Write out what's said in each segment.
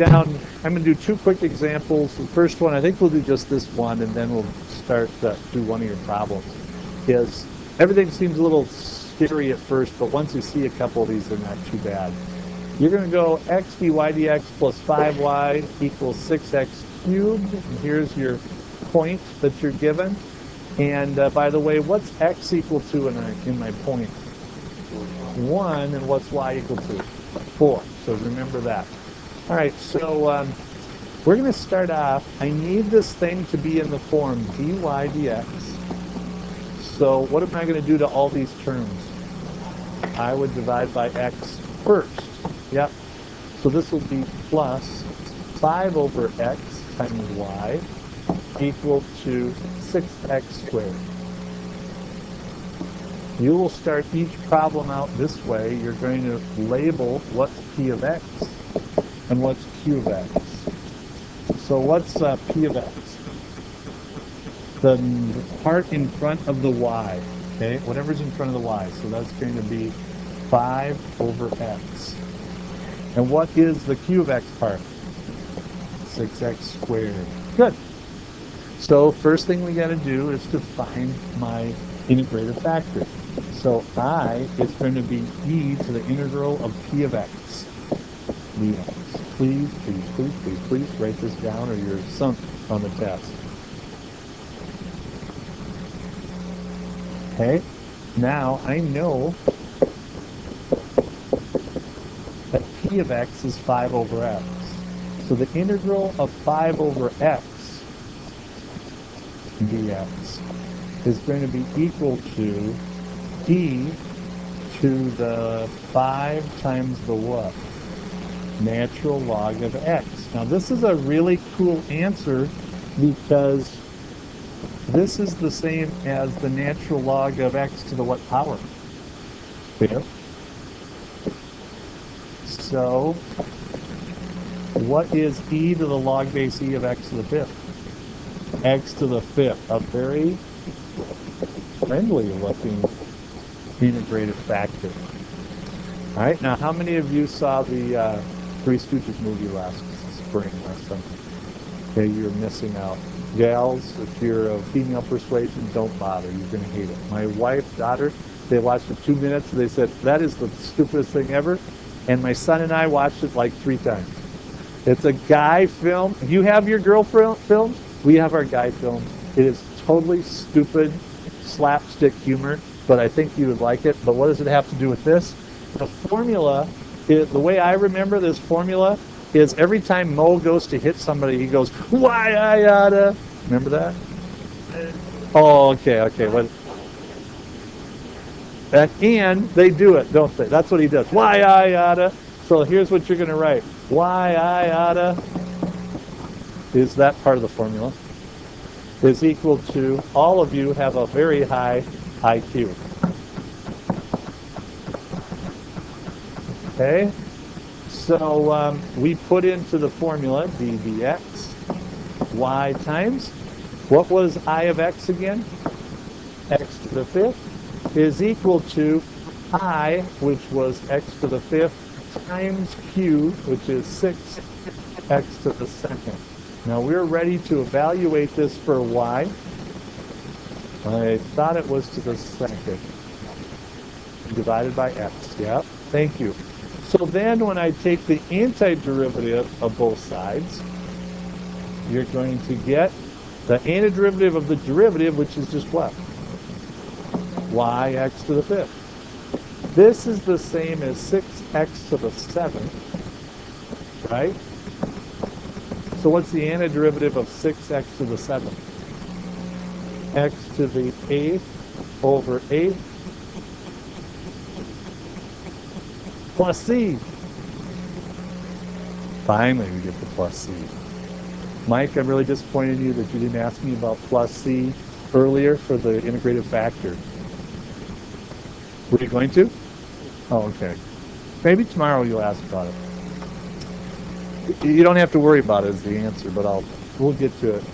down, I'm going to do two quick examples. The first one, I think we'll do just this one, and then we'll start do one of your problems. Is everything seems a little scary at first, but once you see a couple of these, they're not too bad. You're going to go x dy dx plus 5y equals 6x cubed. And here's your point that you're given. And by the way, what's x equal to in my point? 1, and what's y equal to? 4. So remember that. All right, so we're going to start off. I need this thing to be in the form dy dx. So what am I going to do to all these terms? I would divide by x first. Yep. So this will be plus 5 over x times y equal to 6x squared. You will start each problem out this way. You're going to label what's p of x and what's q of x. So what's p of x? The part in front of the y, okay? Whatever's in front of the y. So that's going to be 5 over x. And what is the q of x part? 6x squared. Good. So first thing we got to do is to find my integrative factor. So I is going to be e to the integral of p of x dx. Please, please, please, please, please write this down or you're sunk on the test. Okay, now I know that p of x is 5 over x. So the integral of 5 over x dx is going to be equal to e to the 5 times the what? Natural log of x. Now this is a really cool answer because this is the same as the natural log of x to the what power? 5th. So what is e to the log base e of x to the 5th? X to the 5th. A very friendly looking integrative factor. All right, now how many of you saw the Three Stooges movie last spring, last summer? Okay, you're missing out. Gals, if you're of female persuasion, don't bother. You're going to hate it. My wife, daughter, they watched it 2 minutes, and they said, that is the stupidest thing ever. And my son and I watched it like 3 times. It's a guy film. You have your girl films? We have our guy films. It is totally stupid slapstick humor, but I think you would like it. But what does it have to do with this? The formula, the way I remember this formula is every time Mo goes to hit somebody, he goes, why I oughta. Remember that? Oh, okay. What? And they do it, don't they? That's what he does. Why I oughta. So here's what you're going to write. Why I oughta is that part of the formula is equal to, all of you have a very high IQ. Okay? So we put into the formula d dx y times, what was I of x again? X to the 5th is equal to I, which was x to the 5th, times q, which is 6x to the 2nd. Now we're ready to evaluate this for y. I thought it was to the 2nd. Divided by x, yeah, thank you. So then when I take the antiderivative of both sides, you're going to get the antiderivative of the derivative, which is just what? Y x to the 5th. This is the same as 6x to the 7th, right? So what's the antiderivative of 6x to the 7th? X to the 8th over 8 plus c. Finally, we get the plus c. Mike, I'm really disappointed in you that you didn't ask me about plus c earlier for the integrative factor. Were you going to? Oh, okay. Maybe tomorrow you'll ask about it. You don't have to worry about it as the answer, but we'll get to it.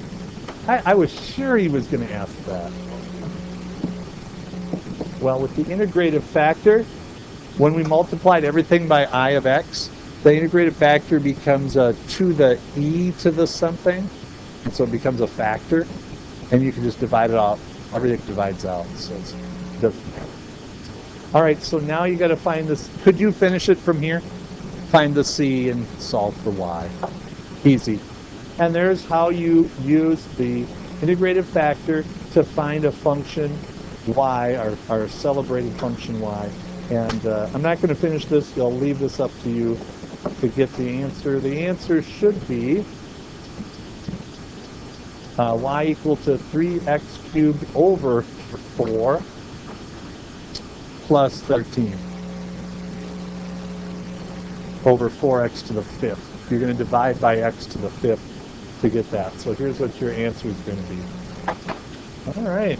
I was sure he was going to ask that. Well, with the integrative factor, when we multiplied everything by I of x, the integrated factor becomes a to the e to the something, and so it becomes a factor, and you can just divide it out. Everything divides out. So it's all right, so now you got to find this. Could you finish it from here? Find the c and solve for y. Easy. And there's how you use the integrated factor to find a function y, our celebrated function y. And I'm not going to finish this. I'll leave this up to you to get the answer. The answer should be y equal to 3x cubed over 4 plus 13 over 4x to the 5th. You're going to divide by x to the 5th to get that. So here's what your answer is going to be. All right.